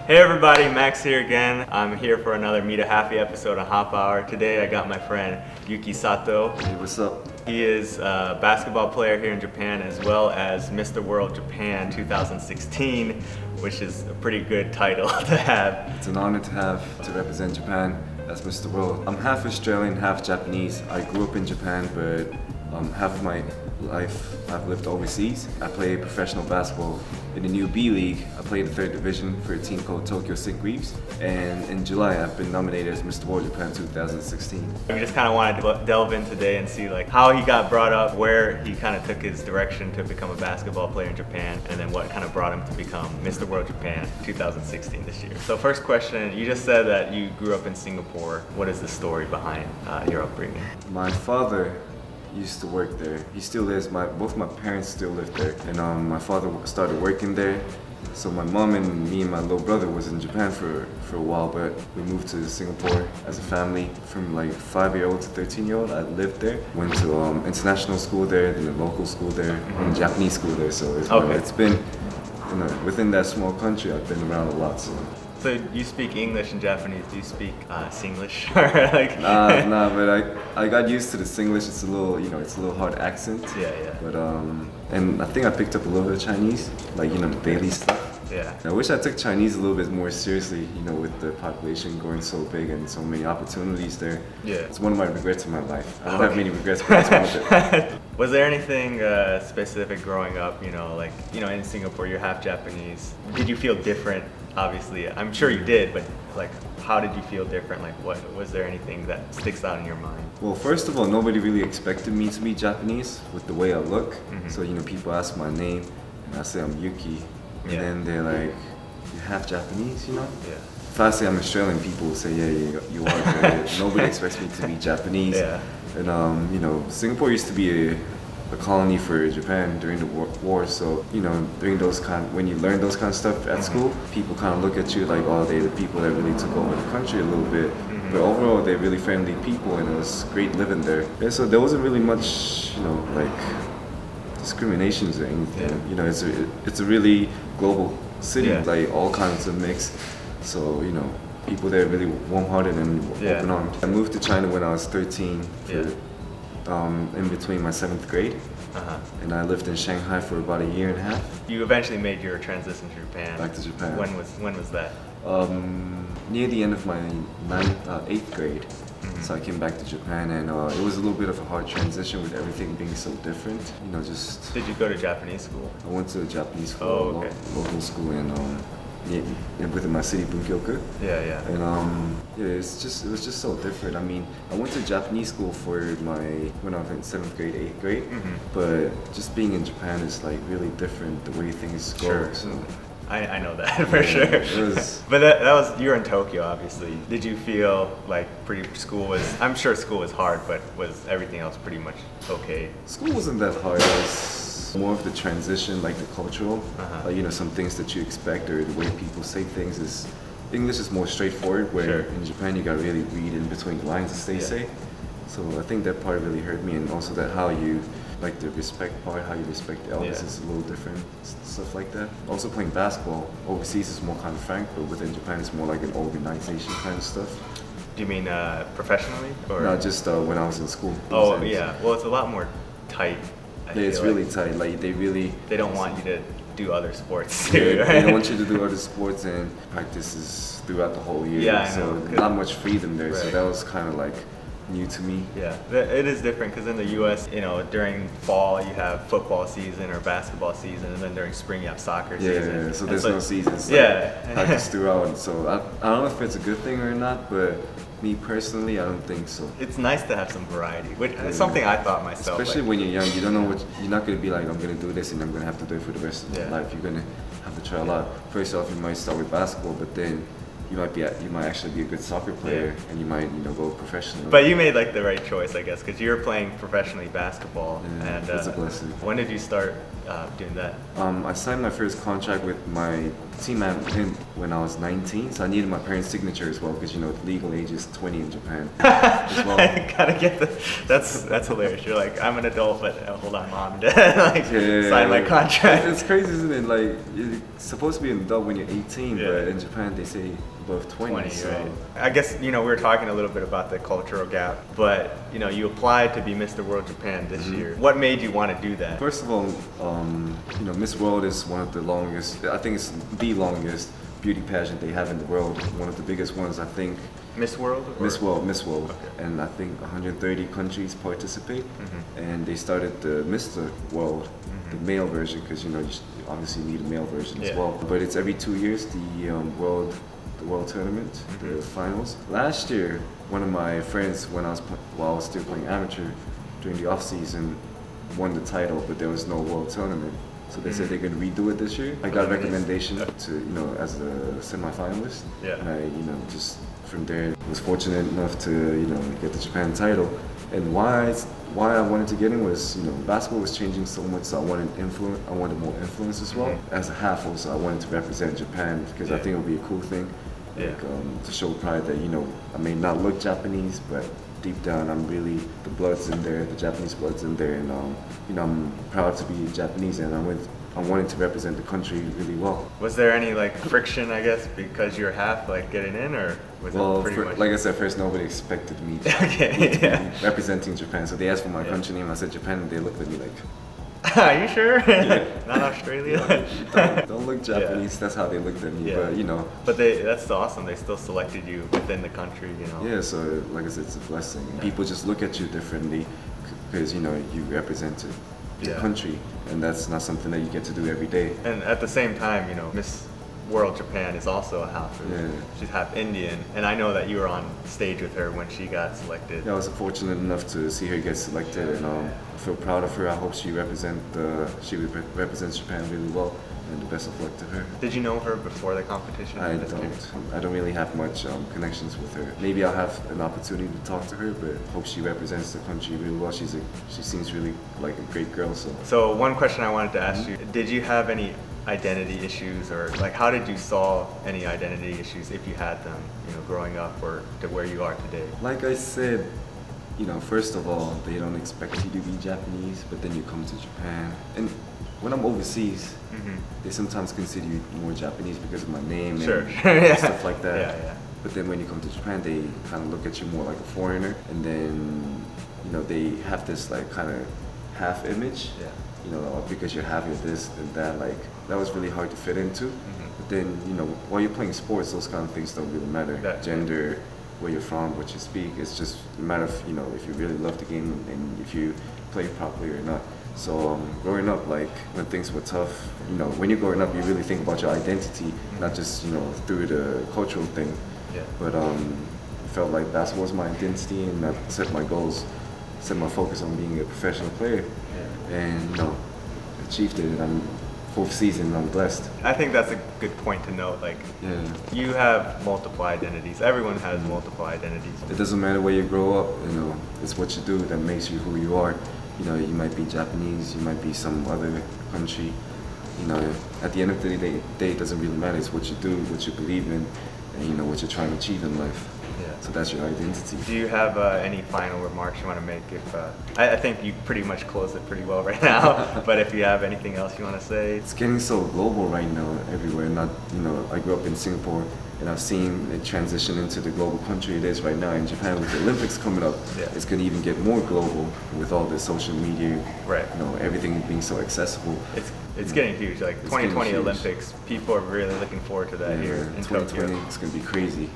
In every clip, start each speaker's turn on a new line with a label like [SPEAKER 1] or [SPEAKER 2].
[SPEAKER 1] Hey everybody, Max here again. I'm here for another Meet a Halfie episode of Hapa Hour. Today I got my friend Yuki Sato.
[SPEAKER 2] Hey, what's up?
[SPEAKER 1] He is a basketball player here in Japan as well as Mr. World Japan 2016, which is a pretty good title to have.
[SPEAKER 2] It's an honor to have to represent Japan as Mr. World. I'm half Australian, half Japanese. I grew up in Japan, but half of my life I've lived overseas. I play professional basketball in the new B League. I play the 3rd division for a team called Tokyo Sick Reefs. And in July, I've been nominated as Mr. World Japan 2016.
[SPEAKER 1] We just kind of wanted to delve in today and see like how he got brought up, where he kind of took his direction to become a basketball player in Japan, and then what kind of brought him to become Mr. World Japan 2016 this year. So first question, you just said that you grew up in Singapore. What is the story behind your upbringing?
[SPEAKER 2] My father used to work there. He still lives. Both my parents still live there, and my father started working there. So my mom and me and my little brother was in Japan for a while, but we moved to Singapore as a family. From like 5-year-old to 13-year-old, I lived there. Went to international school there, then a local school there, and Japanese school there. So it's been within that small country, I've been around a lot.
[SPEAKER 1] So you speak English and Japanese. Do you speak Singlish? Like
[SPEAKER 2] Nah, but I got used to the Singlish. It's a little, it's a little hard accent.
[SPEAKER 1] Yeah.
[SPEAKER 2] But and I think I picked up a little bit of Chinese, like the daily stuff.
[SPEAKER 1] Yeah.
[SPEAKER 2] I wish I took Chinese a little bit more seriously, with the population growing so big and so many opportunities there.
[SPEAKER 1] Yeah.
[SPEAKER 2] It's one of my regrets in my life. I don't have many regrets, but that's one of it.
[SPEAKER 1] Was there anything specific growing up, in Singapore, you're half Japanese. Did you feel different? Obviously, I'm sure you did, but like, how did you feel different? Like, was there anything that sticks out in your mind?
[SPEAKER 2] Well, first of all, nobody really expected me to be Japanese with the way I look.
[SPEAKER 1] Mm-hmm.
[SPEAKER 2] So, people ask my name, and I say I'm Yuki, and then they're like, "You're half Japanese,
[SPEAKER 1] Yeah.
[SPEAKER 2] If I say I'm Australian, people will say, "Yeah, you are." But nobody expects me to be Japanese.
[SPEAKER 1] Yeah.
[SPEAKER 2] And Singapore used to be a colony for Japan during the war. So, when you learn those kind of stuff at school, people kind of look at you like, oh, they're the people that really took over the country a little bit. Mm-hmm. But overall, they're really friendly people, and it was great living there. Yeah, so there wasn't really much, discriminations or anything.
[SPEAKER 1] Yeah.
[SPEAKER 2] It's a really global city,
[SPEAKER 1] Yeah.
[SPEAKER 2] like all kinds of mix. So, people there are really warm-hearted and open armed. I moved to China when I was 13 in between my 7th grade. And I lived in Shanghai for about a year and a half.
[SPEAKER 1] You eventually made your transition to Japan.
[SPEAKER 2] Back to Japan.
[SPEAKER 1] When was that?
[SPEAKER 2] Near the end of my 8th grade.
[SPEAKER 1] Mm-hmm.
[SPEAKER 2] So I came back to Japan, and it was a little bit of a hard transition with everything being so different.
[SPEAKER 1] Did you go to Japanese school?
[SPEAKER 2] I went to a Japanese school, local school within my city, Bunkyoku.
[SPEAKER 1] Yeah.
[SPEAKER 2] And it was just so different. I mean, I went to Japanese school when I was in 7th grade, 8th grade. Mm-hmm. But just being in Japan is like really different the way things go.
[SPEAKER 1] Sure.
[SPEAKER 2] So
[SPEAKER 1] I know that for sure.
[SPEAKER 2] It was,
[SPEAKER 1] but you're in Tokyo, obviously. Did you feel like I'm sure school was hard, but was everything else pretty much okay?
[SPEAKER 2] School wasn't that hard. It was more of the transition, like the cultural, some things that you expect or the way people say things is, English is more straightforward, where in Japan you gotta really read in between the lines, as they say. So I think that part really hurt me, and also that how you, like the respect part, how you respect the elders is a little different, stuff like that. Also playing basketball overseas is more kind of frank, but within Japan it's more like an organization kind of stuff.
[SPEAKER 1] Do you mean professionally? Or?
[SPEAKER 2] No, just when I was in school.
[SPEAKER 1] Oh yeah, well it's a lot more tight.
[SPEAKER 2] It's really tight, like
[SPEAKER 1] they don't want you to do other sports too,
[SPEAKER 2] right?
[SPEAKER 1] Right?
[SPEAKER 2] They don't want you to do other sports, and practices throughout the whole year.
[SPEAKER 1] Yeah, I
[SPEAKER 2] so
[SPEAKER 1] know.
[SPEAKER 2] not much freedom there,
[SPEAKER 1] Right.
[SPEAKER 2] so that was kind of like new to me.
[SPEAKER 1] Yeah, it is different because in the U.S., during fall you have football season or basketball season, and then during spring you have soccer season.
[SPEAKER 2] Yeah, so there's no seasons. Practice throughout. So I don't know if it's a good thing or not, but me personally, I don't think so.
[SPEAKER 1] It's nice to have some variety, which is something I thought myself.
[SPEAKER 2] Especially when you're young, you don't know you're not going to be like, I'm going to do this and I'm going to have to do it for the rest of my life. You're going to have to try a lot. First off, you might start with basketball, but then you might actually be a good soccer player, and you might go professional.
[SPEAKER 1] But you made like the right choice, I guess, because you're playing professionally basketball.
[SPEAKER 2] Yeah, and that's a blessing.
[SPEAKER 1] When did you start doing that?
[SPEAKER 2] I signed my first contract with my team I'm in when I was 19, so I needed my parents' signature as well because the legal age is 20 in Japan as well.
[SPEAKER 1] I gotta get that's hilarious. You're like, I'm an adult, but hold on, mom and dad, like sign my contract.
[SPEAKER 2] It's crazy, isn't it? Like you're supposed to be an adult when you're 18, but in Japan they say above 20. So
[SPEAKER 1] right. I guess we were talking a little bit about the cultural gap, but you applied to be Mr. World Japan this year. What made you want to do that?
[SPEAKER 2] First of all, Miss World is one of the longest. I think it's the longest beauty pageant they have in the world. One of the biggest ones, I think.
[SPEAKER 1] Miss World?
[SPEAKER 2] Miss World.
[SPEAKER 1] Okay.
[SPEAKER 2] And I think 130 countries participate. And they started the Mr. World, the male version, because you obviously need a male version as well. But it's every 2 years, the world tournament, the finals. Last year, one of my friends, while I was still playing amateur during the off season, won the title, but there was no world tournament. So they said they could redo it this year. I got a recommendation to, as a semi-finalist.
[SPEAKER 1] Yeah.
[SPEAKER 2] And I, just from there, was fortunate enough to, get the Japan title. And why I wanted to get in was, basketball was changing so much, so I wanted more influence as well. As a Hafu, so I wanted to represent Japan because I think it would be a cool thing, to show pride that, I may not look Japanese, but deep down, the blood's in there, the Japanese blood's in there, and I'm proud to be Japanese, and I wanted to represent the country really well.
[SPEAKER 1] Was there any friction, I guess, because you're half getting in, or was it pretty much?
[SPEAKER 2] Like I said, first nobody expected me to be representing Japan, so they asked for my country name. I said Japan, and they looked at me like,
[SPEAKER 1] are you sure? Not Australia?
[SPEAKER 2] Don't look Japanese. That's how they looked at me.
[SPEAKER 1] But that's awesome. They still selected you within the country.
[SPEAKER 2] Yeah. So like I said, it's a blessing. People just look at you differently because you represent the country, and that's not something that you get to do every day.
[SPEAKER 1] And at the same time, Miss World Japan is also a half. She's half Indian, and I know that you were on stage with her when she got selected.
[SPEAKER 2] Yeah, I was fortunate enough to see her get selected, and I feel proud of her. I hope she represents Japan really well, and the best of luck to her.
[SPEAKER 1] Did you know her before the competition?
[SPEAKER 2] I don't really have much connections with her. Maybe I'll have an opportunity to talk to her, but hope she represents the country really well. She seems really like a great girl.
[SPEAKER 1] So one question I wanted to ask you: did you have any identity issues, or how did you solve any identity issues if you had them, growing up or to where you are today?
[SPEAKER 2] Like I said, first of all, they don't expect you to be Japanese, but then you come to Japan, and when I'm overseas, they sometimes consider you more Japanese because of my name and stuff like that. But then when you come to Japan, they kind of look at you more like a foreigner, and then they have this kind of half image. Because you're having this and that, that was really hard to fit into. But then, while you're playing sports, those kind of things don't really matter. Gender, where you're from, what you speak, it's just a matter of, if you really love the game and if you play properly or not. So growing up, when things were tough, when you're growing up, you really think about your identity, not just, through the cultural thing. But I felt like basketball was my identity, and I set my goals, set my focus on being a professional player. And achieved it, and I'm fourth season, I'm blessed.
[SPEAKER 1] I think that's a good point to note. You have multiple identities. Everyone has multiple identities.
[SPEAKER 2] It doesn't matter where you grow up, it's what you do that makes you who you are. You might be Japanese, you might be some other country. At the end of the day, it doesn't really matter. It's what you do, what you believe in, and what you're trying to achieve in life. So that's your identity.
[SPEAKER 1] Do you have any final remarks you want to make? I think you pretty much closed it pretty well right now, but if you have anything else you want to say?
[SPEAKER 2] It's getting so global right now everywhere. I grew up in Singapore, and I've seen it transition into the global country it is right now in Japan with the Olympics coming up. It's going to even get more global with all the social media, everything being so accessible.
[SPEAKER 1] It's getting huge. 2020 Olympics, people are really looking forward to that here in
[SPEAKER 2] 2020,
[SPEAKER 1] Tokyo.
[SPEAKER 2] it's going to be crazy.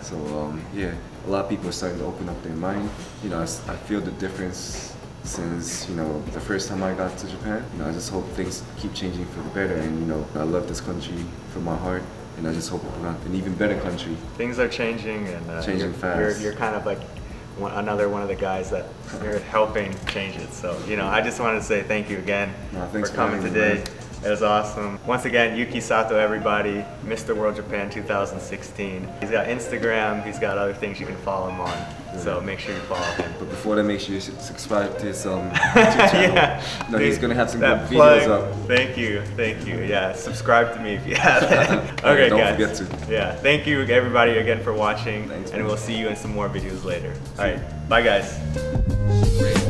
[SPEAKER 2] So a lot of people are starting to open up their mind. I feel the difference since the first time I got to Japan. I just hope things keep changing for the better, and I love this country from my heart, and I just hope we're an even better country.
[SPEAKER 1] Things are changing, and
[SPEAKER 2] changing fast.
[SPEAKER 1] You're kind of another one of the guys that you're helping change it. So I just wanted to say thank you again for coming today. It was awesome. Once again, Yuki Sato, everybody, Mr. World Japan 2016. He's got Instagram, he's got other things you can follow him on. So make sure you follow him.
[SPEAKER 2] But before that, make sure you subscribe to his YouTube channel.
[SPEAKER 1] Yeah.
[SPEAKER 2] No, he's gonna have some good
[SPEAKER 1] plug,
[SPEAKER 2] videos up.
[SPEAKER 1] Thank you. Yeah, subscribe to me if you haven't. Okay,
[SPEAKER 2] don't
[SPEAKER 1] guys.
[SPEAKER 2] forget to.
[SPEAKER 1] Yeah, thank you everybody again for watching.
[SPEAKER 2] Thanks,
[SPEAKER 1] and
[SPEAKER 2] man.
[SPEAKER 1] we'll see you in some more videos later. All right, bye guys.